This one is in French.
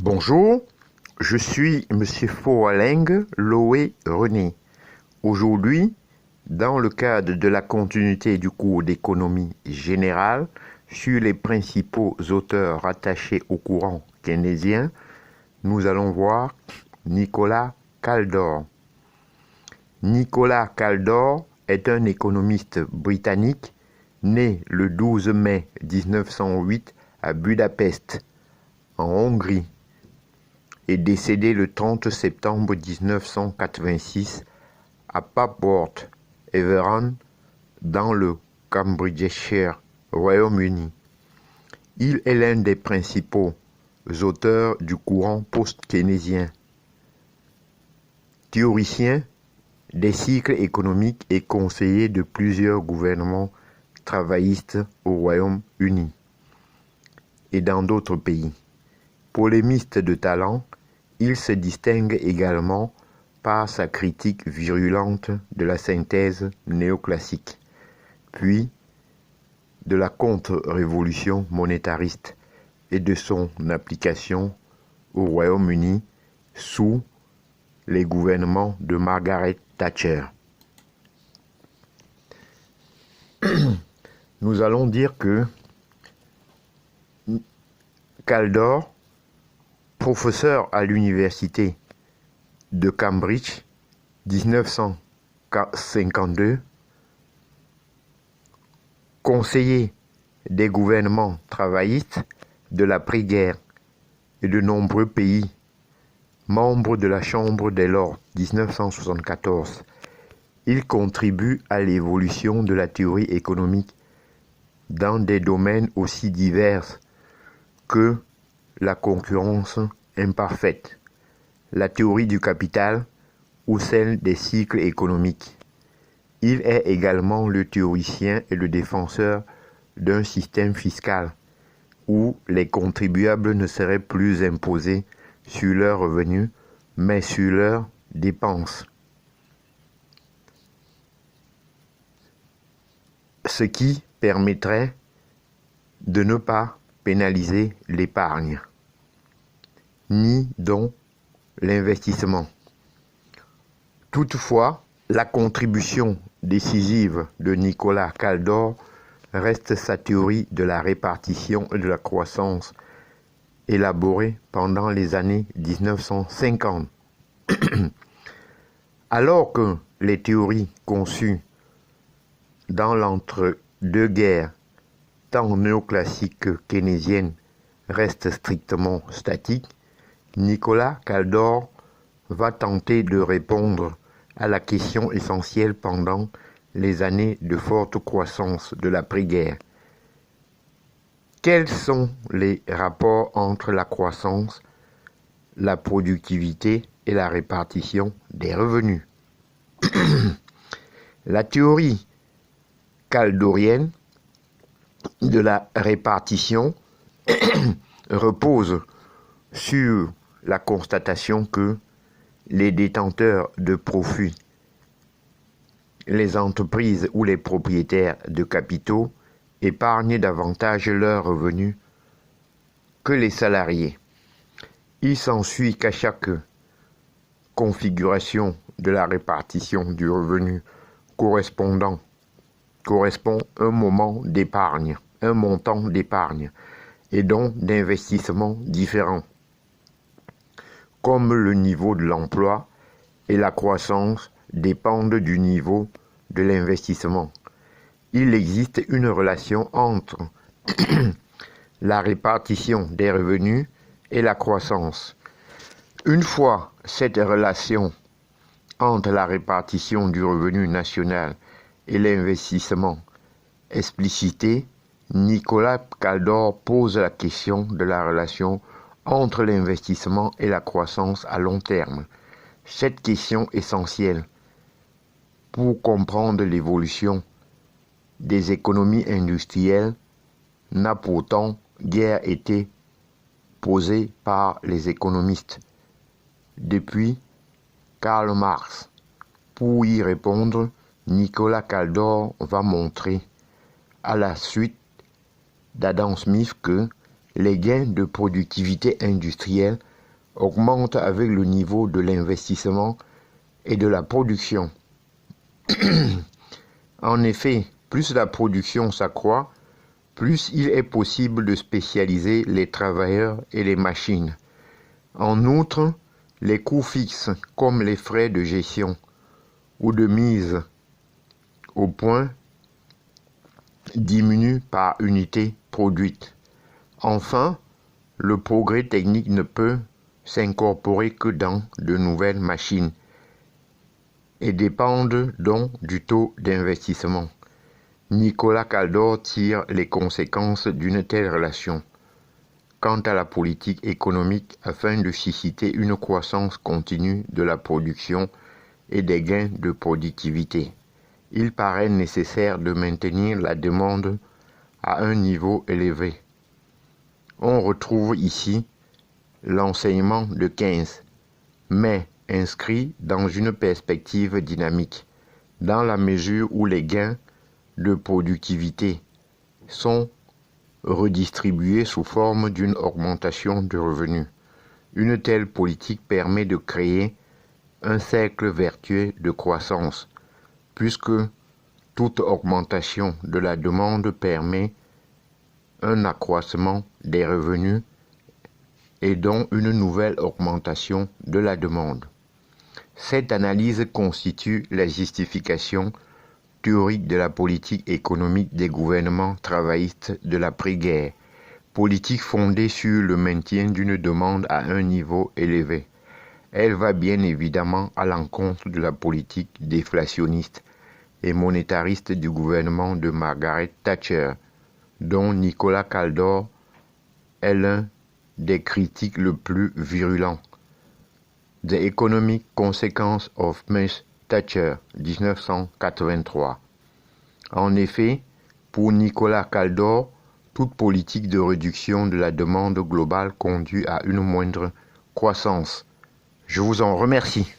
Bonjour, je suis Monsieur Foaleng Loé René. Aujourd'hui, dans le cadre de la continuité du cours d'économie générale sur les principaux auteurs rattachés au courant keynésien, nous allons voir Nicolas Kaldor. Nicolas Kaldor est un économiste britannique né le 12 mai 1908 à Budapest, en Hongrie, et décédé le 30 septembre 1986 à Papworth, Everton, dans le Cambridgeshire, Royaume-Uni. Il est l'un des principaux auteurs du courant post-keynésien, théoricien des cycles économiques et conseiller de plusieurs gouvernements travaillistes au Royaume-Uni et dans d'autres pays. Polémiste de talent, il se distingue également par sa critique virulente de la synthèse néoclassique, puis de la contre-révolution monétariste et de son application au Royaume-Uni sous les gouvernements de Margaret Thatcher. Nous allons dire que Kaldor, professeur à l'université de Cambridge, 1952, conseiller des gouvernements travaillistes de l'après-guerre et de nombreux pays, membre de la Chambre des Lords, 1974. Il contribue à l'évolution de la théorie économique dans des domaines aussi divers que la concurrence imparfaite, la théorie du capital ou celle des cycles économiques. Il est également le théoricien et le défenseur d'un système fiscal où les contribuables ne seraient plus imposés sur leurs revenus, mais sur leurs dépenses. Ce qui permettrait de ne pas pénaliser l'épargne, ni donc l'investissement. Toutefois, la contribution décisive de Nicolas Kaldor reste sa théorie de la répartition et de la croissance, élaborée pendant les années 1950. Alors que les théories conçues dans l'entre-deux-guerres, tant néoclassique que keynésienne, reste strictement statique, Nicolas Kaldor va tenter de répondre à la question essentielle pendant les années de forte croissance de l'après-guerre. Quels sont les rapports entre la croissance, la productivité et la répartition des revenus? La théorie kaldorienne de la répartition repose sur la constatation que les détenteurs de profits, les entreprises ou les propriétaires de capitaux épargnent davantage leurs revenus que les salariés. Il s'ensuit qu'à chaque configuration de la répartition du revenu correspond un moment d'épargne, un montant d'épargne et donc d'investissement différent. Comme le niveau de l'emploi et la croissance dépendent du niveau de l'investissement, il existe une relation entre la répartition des revenus et la croissance. Une fois cette relation entre la répartition du revenu national et l'investissement explicitée, Nicolas Kaldor pose la question de la relation entre l'investissement et la croissance à long terme. Cette question essentielle pour comprendre l'évolution des économies industrielles n'a pourtant guère été posée par les économistes depuis Karl Marx. Pour y répondre, Nicolas Kaldor va montrer, à la suite d'Adam Smith, que Les gains de productivité industrielle augmentent avec le niveau de l'investissement et de la production. En effet, plus la production s'accroît, plus il est possible de spécialiser les travailleurs et les machines. En outre, les coûts fixes, comme les frais de gestion ou de mise au point, diminuent par unité produite. Enfin, le progrès technique ne peut s'incorporer que dans de nouvelles machines et dépendent donc du taux d'investissement. Nicolas Kaldor tire les conséquences d'une telle relation. Quant à la politique économique, afin de susciter une croissance continue de la production et des gains de productivité, il paraît nécessaire de maintenir la demande à un niveau élevé. On retrouve ici l'enseignement de Keynes, mais inscrit dans une perspective dynamique, dans la mesure où les gains de productivité sont redistribués sous forme d'une augmentation de revenus. Une telle politique permet de créer un cercle vertueux de croissance, puisque toute augmentation de la demande permet un accroissement des revenus et donc une nouvelle augmentation de la demande. Cette analyse constitue la justification théorique de la politique économique des gouvernements travaillistes de l'après-guerre, politique fondée sur le maintien d'une demande à un niveau élevé. Elle va bien évidemment à l'encontre de la politique déflationniste et monétariste du gouvernement de Margaret Thatcher, dont Nicolas Kaldor est l'un des critiques le plus virulents. The Economic Consequences of Ms. Thatcher, 1983. En effet, pour Nicolas Kaldor, toute politique de réduction de la demande globale conduit à une moindre croissance. Je vous en remercie.